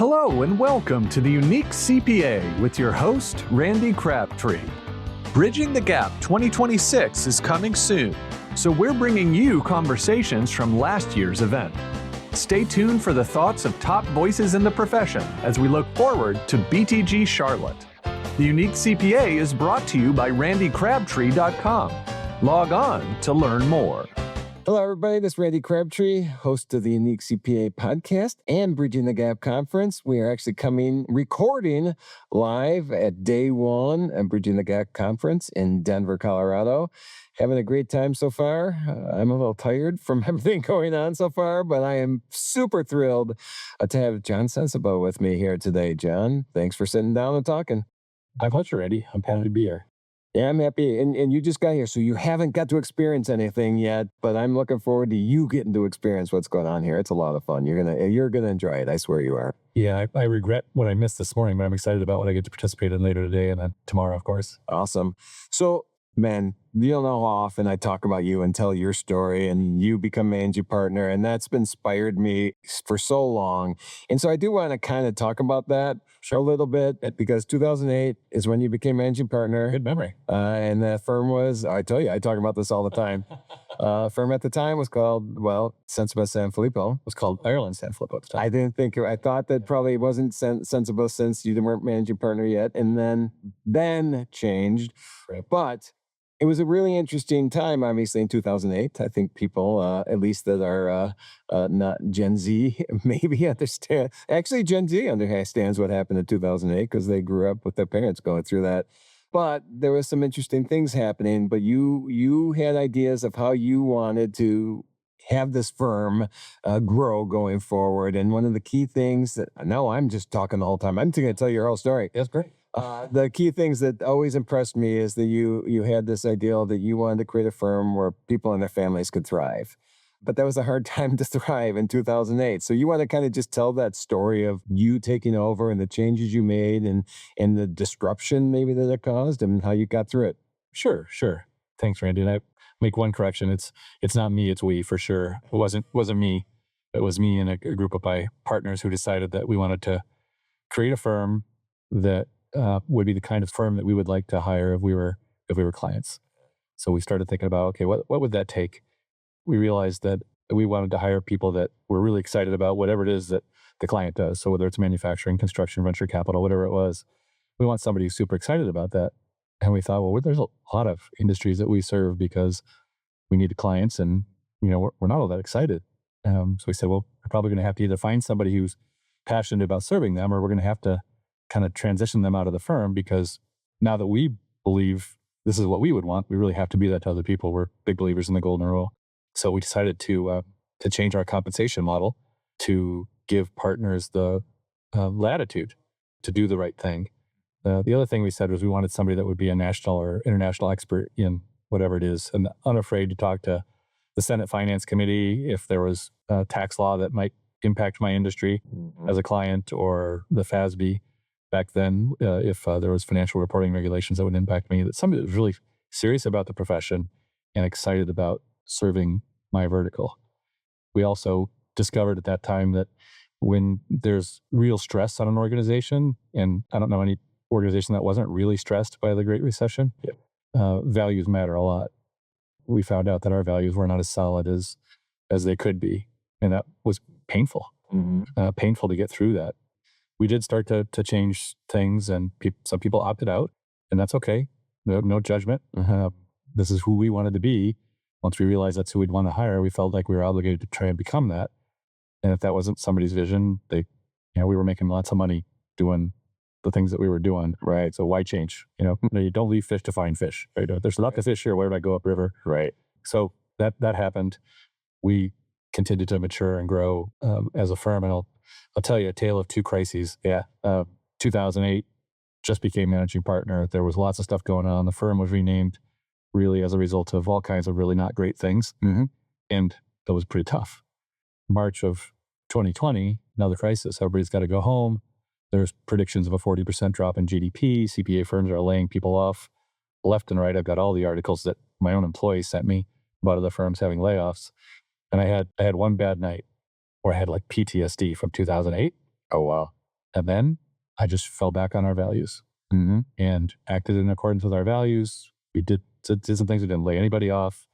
Hello and welcome to the Unique CPA with your host, Randy Crabtree. Bridging the Gap 2026 is coming soon, so we're bringing you conversations from last year's event. Stay tuned for the thoughts of top voices in the profession as we look forward to BTG Charlotte. The Unique CPA is brought to you by randycrabtree.com. Log on to learn more. Hello, everybody. This is Randy Crabtree, host of the Unique CPA podcast and Bridging the Gap conference. We are actually recording live at day one of Bridging the Gap conference in Denver, Colorado. Having a great time so far. I'm a little tired from everything going on so far, but I am super thrilled to have John Sensiba with me here today. John, thanks for sitting down and talking. My pleasure, Randy. I'm happy to be here. Yeah, I'm happy. And you just got here, so you haven't got to experience anything yet, but I'm looking forward to you getting to experience what's going on here. It's a lot of fun. You're gonna enjoy it. I swear you are. Yeah, I regret what I missed this morning, but I'm excited about what I get to participate in later today and then tomorrow, of course. Awesome. So, man, you don't know how often I talk about you and tell your story, and you become managing partner, and that's been inspired me for so long. And so I do want to kind of talk about that a little bit, because 2008 is when you became managing partner. Good memory. And the firm was, I tell you, I talk about this all the time. Firm at the time was called, Sensiba San Filippo. It was called Ireland San Filippo at the time. I thought that probably wasn't Sensiba since you weren't managing partner yet, and then changed. Right. But it was a really interesting time, obviously, in 2008. I think people, at least that are not Gen Z, maybe understand. Actually, Gen Z understands what happened in 2008 because they grew up with their parents going through that. But there was some interesting things happening. But you had ideas of how you wanted to have this firm grow going forward. And one of the key things that, no, I'm just talking the whole time. I'm going to tell your whole story. That's great. The key things that always impressed me is that you had this ideal that you wanted to create a firm where people and their families could thrive. But that was a hard time to thrive in 2008. So you want to kind of just tell that story of you taking over and the changes you made and the disruption maybe that it caused and how you got through it. Sure. Thanks, Randy. And I make one correction. It's not me, it's we for sure. It wasn't me. It was me and a group of my partners who decided that we wanted to create a firm that would be the kind of firm that we would like to hire if we were clients. So we started thinking about, okay, what would that take? We realized that we wanted to hire people that were really excited about whatever it is that the client does. So whether it's manufacturing, construction, venture capital, whatever it was, we want somebody who's super excited about that. And we thought, well, there's a lot of industries that we serve because we need clients and, we're not all that excited. So we said, well, we're probably going to have to either find somebody who's passionate about serving them, or we're going to have to kind of transition them out of the firm, because now that we believe this is what we would want, we really have to be that to other people. We're big believers in the golden rule. So we decided to change our compensation model to give partners the latitude to do the right thing. The other thing we said was we wanted somebody that would be a national or international expert in whatever it is, and unafraid to talk to the Senate Finance Committee if there was a tax law that might impact my industry as a client, or the FASB back then, if there was financial reporting regulations that would impact me. That somebody that was really serious about the profession and excited about serving my vertical. We also discovered at that time that when there's real stress on an organization, and I don't know any organization that wasn't really stressed by the Great Recession, values matter a lot. We found out that our values were not as solid as they could be, and that was painful. Painful to get through that. We did start to change things, and some people opted out, and that's okay. No judgment. This is who we wanted to be. Once we realized that's who we'd want to hire, we felt like we were obligated to try and become that. And if that wasn't somebody's vision, we were making lots of money doing the things that we were doing. Right. So why change? You don't leave fish to find fish. Right? There's a lot of fish here. Where do I go upriver? Right. So that happened. We continued to mature and grow as a firm, and I'll tell you a tale of two crises. 2008, just became managing partner. There was lots of stuff going on. The firm was renamed really as a result of all kinds of really not great things. And that was pretty tough. March of 2020, another crisis. Everybody's got to go home. There's predictions of a 40% drop in GDP. CPA firms are laying people off left and right. I've got all the articles that my own employees sent me about other firms having layoffs. And I had one bad night where I had like PTSD from 2008. Oh, wow. And then I just fell back on our values and acted in accordance with our values. We did some things. We didn't lay anybody off.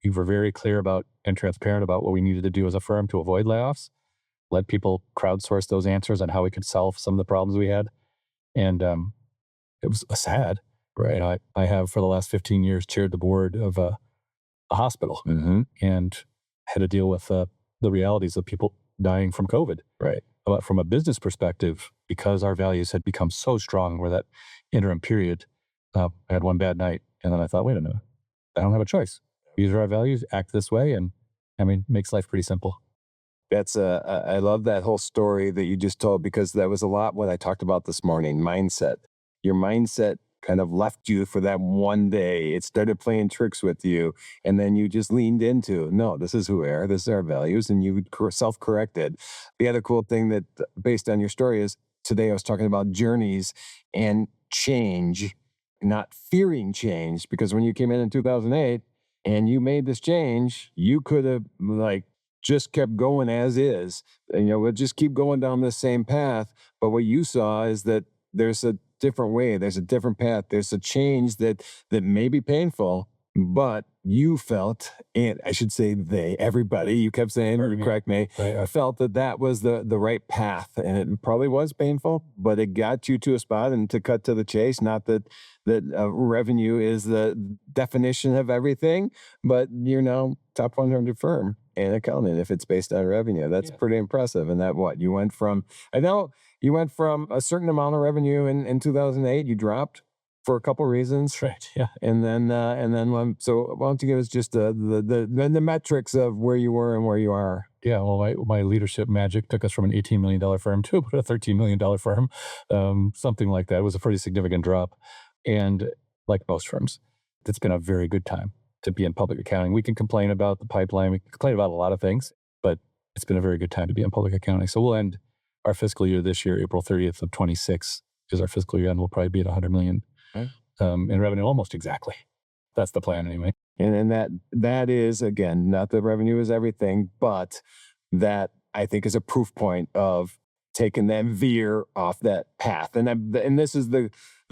We were very clear about and transparent about what we needed to do as a firm to avoid layoffs. Let people crowdsource those answers on how we could solve some of the problems we had. And it was sad. Right. You know, I have for the last 15 years chaired the board of a hospital and had to deal with the realities of people dying from COVID. Right. But from a business perspective, because our values had become so strong where that interim period, I had one bad night. And then I thought, wait a minute, I don't have a choice. These are our values, act this way. And I mean, makes life pretty simple. That's I love that whole story that you just told, because that was a lot what I talked about this morning, mindset. Your mindset kind of left you for that one day. It started playing tricks with you, and then you just leaned into, no, this is who we are, this is our values, and you self-corrected. The other cool thing that, based on your story, is today I was talking about journeys and change, not fearing change, because when you came in 2008 and you made this change, you could have like just kept going as is. And, we'll just keep going down the same path. But what you saw is that there's a different way, there's a different path, there's a change that may be painful, but you felt, and I should say everybody, you kept saying, correct me, Right. I felt that was the right path, and it probably was painful, but it got you to a spot. And to cut to the chase, not that revenue is the definition of everything, but you're now top 100 firm in accounting if it's based on revenue. That's pretty impressive. And that you went from, I know you went from a certain amount of revenue in 2008, you dropped for a couple reasons. Right. Yeah. And then so why don't you give us just the metrics of where you were and where you are? Yeah. Well, my leadership magic took us from an $18 million firm to about a $13 million firm. Something like that. It was a pretty significant drop. And like most firms, it's been a very good time to be in public accounting. We can complain about the pipeline. We can complain about a lot of things, but it's been a very good time to be in public accounting. So we'll end our fiscal year this year, April 30th of 26, because our fiscal year end will probably be at 100 million in revenue, almost exactly. That's the plan anyway. And that is, again, not that revenue is everything, but that I think is a proof point of taking that veer off that path. And this is the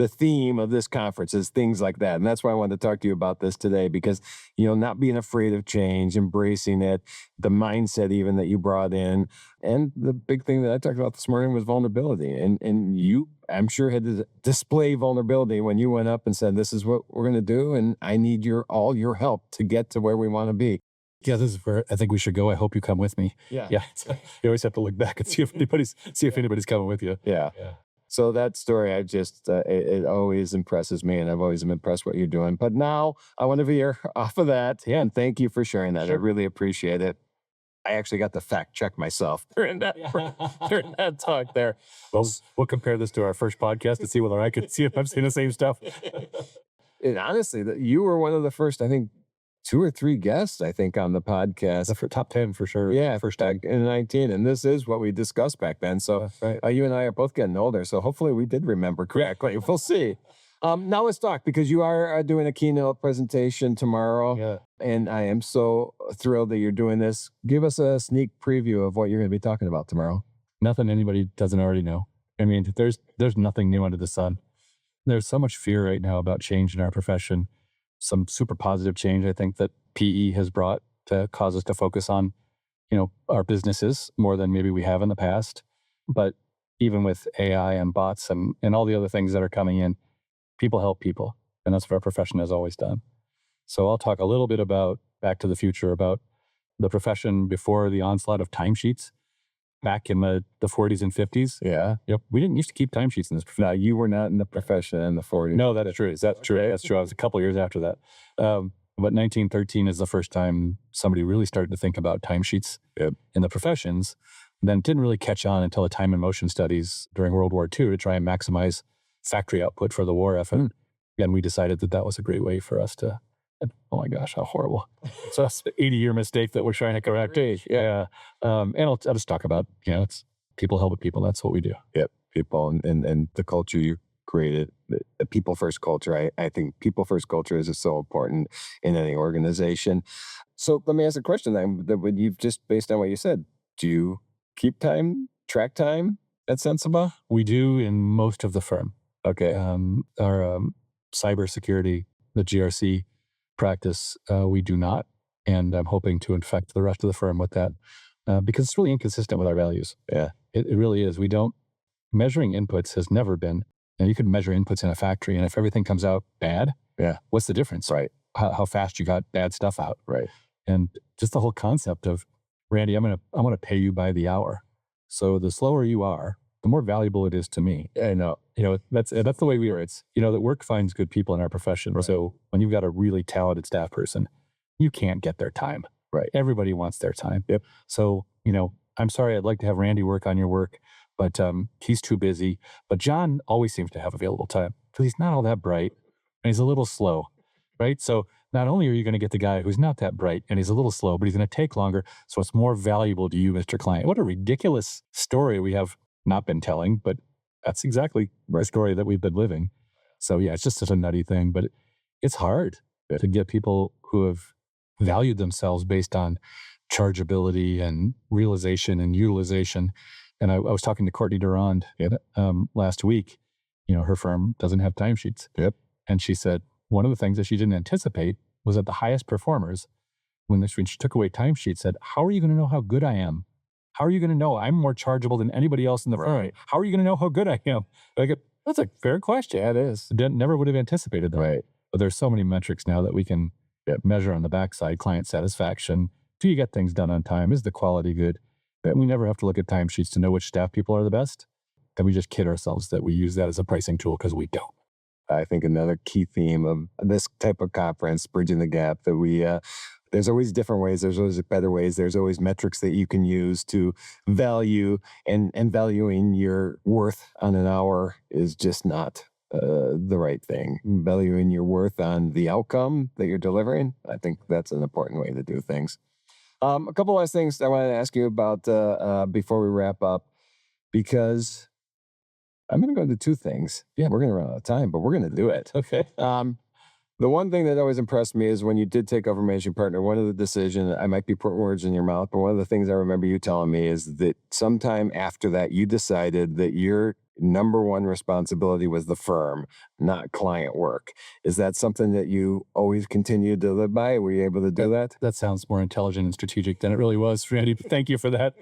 theme of this conference, is things like that. And that's why I wanted to talk to you about this today, because, not being afraid of change, embracing it, the mindset even that you brought in. And the big thing that I talked about this morning was vulnerability. And you, I'm sure, had to display vulnerability when you went up and said, this is what we're going to do, and I need all your help to get to where we want to be. Yeah, this is where I think we should go. I hope you come with me. Yeah. You always have to look back and see if anybody's coming with you. Yeah. So that story, I just, it always impresses me, and I've always been impressed what you're doing. But now I want to veer off of that. Yeah. And thank you for sharing that. Sure. I really appreciate it. I actually got to fact check myself during that talk there. Well, we'll compare this to our first podcast to see whether I could see if I'm saying the same stuff. And honestly, you were one of the first, I think, 2 or 3 guests, I think, on the podcast. For top 10 for sure. Yeah, first back in 19. And this is what we discussed back then. So you and I are both getting older. So hopefully we did remember correctly. We'll see. Now let's talk, because you are doing a keynote presentation tomorrow. Yeah. And I am so thrilled that you're doing this. Give us a sneak preview of what you're going to be talking about tomorrow. Nothing anybody doesn't already know. I mean, there's nothing new under the sun. There's so much fear right now about change in our profession. Some super positive change, I think, that PE has brought to cause us to focus on, our businesses more than maybe we have in the past. But even with AI and bots and all the other things that are coming in, people help people. And that's what our profession has always done. So I'll talk a little bit about Back to the Future, about the profession before the onslaught of timesheets back in the 40s and 50s. Yeah. Yep. We didn't used to keep timesheets in this profession. Now, you were not in the profession in the 40s. No, that's true. Is that true? That's true. I was a couple years after that. But 1913 is the first time somebody really started to think about timesheets in the professions. Then it didn't really catch on until the time and motion studies during World War II to try and maximize factory output for the war effort. And we decided that was a great way for us to, oh my gosh, how horrible. So that's an 80-year mistake that we're trying to correct. Yeah. And I'll just talk about, it's people help people. That's what we do. Yep. People and the culture you created, the people first culture. I think people first culture is so important in any organization. So let me ask a question then, that when you've just, based on what you said, do you keep time, track time? at Sensiba? We do in most of the firm. Okay. Our cybersecurity, the GRC practice, we do not. And I'm hoping to infect the rest of the firm with that because it's really inconsistent with our values. Yeah. It really is. We don't, measuring inputs has never been, and you could measure inputs in a factory, and if everything comes out bad, Yeah. what's the difference? Right. How fast you got bad stuff out. Right. And just the whole concept of, Randy, I'm gonna pay you by the hour. So the slower you are, the more valuable it is to me. I know. That's the way we are. It's, that work finds good people in our profession. Right. So when you've got a really talented staff person, you can't get their time. Right. Everybody wants their time. Yep. So, I'm sorry, I'd like to have Randy work on your work, but he's too busy. But John always seems to have available time because he's not all that bright and he's a little slow, right? So not only are you going to get the guy who's not that bright and he's a little slow, but he's going to take longer. So it's more valuable to you, Mr. Client. What a ridiculous story we have not been telling, but that's exactly the story that we've been living. So yeah, it's just such a nutty thing, but it's hard to get people who have valued themselves based on chargeability and realization and utilization. And I was talking to Courtney Durand last week. Her firm doesn't have timesheets. Yep. And she said one of the things that she didn't anticipate was that the highest performers, when she took away timesheets, said, "How are you going to know how good I am? How are you going to know I'm more chargeable than anybody else in the firm? How are you going to know how good I am?" That's a fair question. Yeah, it is. Never would have anticipated that. Right. But there's so many metrics now that we can measure on the backside: client satisfaction. Do you get things done on time? Is the quality good? And we never have to look at timesheets to know which staff people are the best. Then we just kid ourselves that we use that as a pricing tool because we don't. I think another key theme of this type of conference, Bridging the Gap, that there's always different ways. There's always better ways. There's always metrics that you can use to value, and valuing your worth on an hour is just not the right thing. Valuing your worth on the outcome that you're delivering, I think that's an important way to do things. A couple last things I wanted to ask you about before we wrap up, because I'm going to go into two things. Yeah. We're going to run out of time, but we're going to do it. Okay. The one thing that always impressed me is when you did take over managing partner, one of the decisions, I might be putting words in your mouth, but one of the things I remember you telling me is that sometime after that, you decided that your number one responsibility was the firm, not client work. Is that something that you always continued to live by? Were you able to do that? That sounds more intelligent and strategic than it really was, Randy. Thank you for that.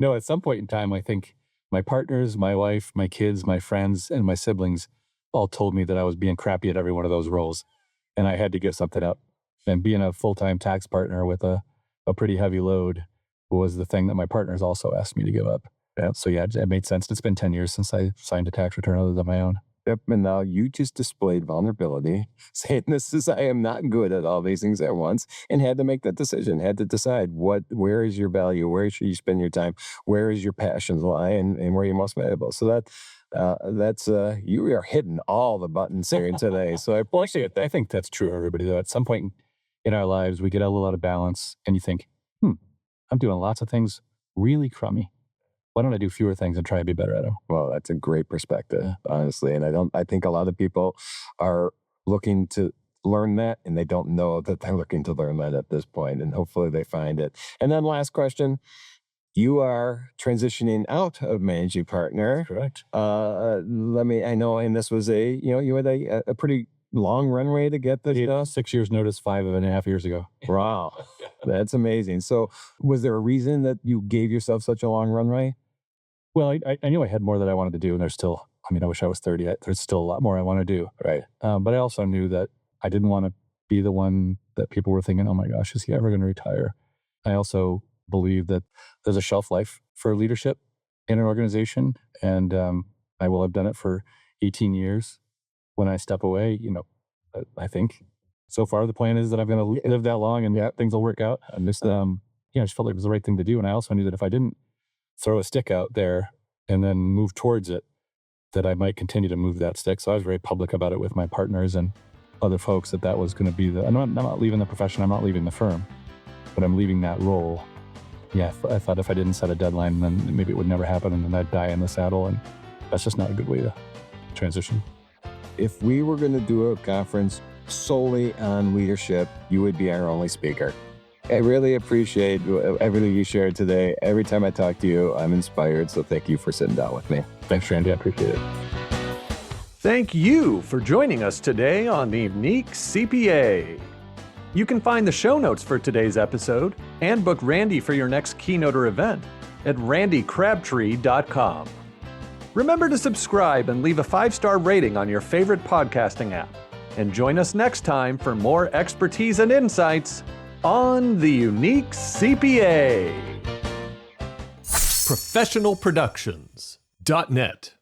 No, at some point in time, I think my partners, my wife, my kids, my friends, and my siblings all told me that I was being crappy at every one of those roles, and I had to give something up. And being a full-time tax partner with a pretty heavy load was the thing that my partners also asked me to give up. Yep. So yeah, it made sense. It's been 10 years since I signed a tax return other than my own. Yep. And now you just displayed vulnerability, saying I am not good at all these things at once, and had to make that decision, had to decide where is your value, where should you spend your time, where is your passions lie, and where you're most valuable. So that's you are hitting all the buttons here today. So I appreciate I think that's true, everybody, though. At some point in our lives, we get a little out of balance, and you think, I'm doing lots of things really crummy. Why don't I do fewer things and try to be better at them? Well, that's a great perspective, honestly. And I think a lot of people are looking to learn that, and they don't know that they're looking to learn that at this point, and hopefully they find it. And then last question, you are transitioning out of managing partner. Correct. I know, and this was you had a pretty long runway to get this done. 6 years notice 5.5 years ago. Wow. That's amazing. So was there a reason that you gave yourself such a long runway? Well, I knew I had more that I wanted to do, and there's still, I wish I was 30. There's still a lot more I want to do. Right. But I also knew that I didn't want to be the one that people were thinking, oh my gosh, is he ever going to retire? I also believe that there's a shelf life for leadership in an organization, and I will have done it for 18 years. When I step away, I think so far the plan is that I'm going to live that long, and things will work out. I just felt like it was the right thing to do. And I also knew that if I didn't throw a stick out there and then move towards it, that I might continue to move that stick. So I was very public about it with my partners and other folks that was going to be I'm not leaving the profession, I'm not leaving the firm, but I'm leaving that role. Yeah, I thought if I didn't set a deadline, then maybe it would never happen, and then I'd die in the saddle, and that's just not a good way to transition. If we were going to do a conference solely on leadership, you would be our only speaker. I really appreciate everything you shared today. Every time I talk to you, I'm inspired. So thank you for sitting down with me. Thanks, Randy. I appreciate it. Thank you for joining us today on the Unique CPA. You can find the show notes for today's episode and book Randy for your next keynote or event at randycrabtree.com. Remember to subscribe and leave a 5-star rating on your favorite podcasting app. And join us next time for more expertise and insights on the Unique CPA. ProfessionalProductions.net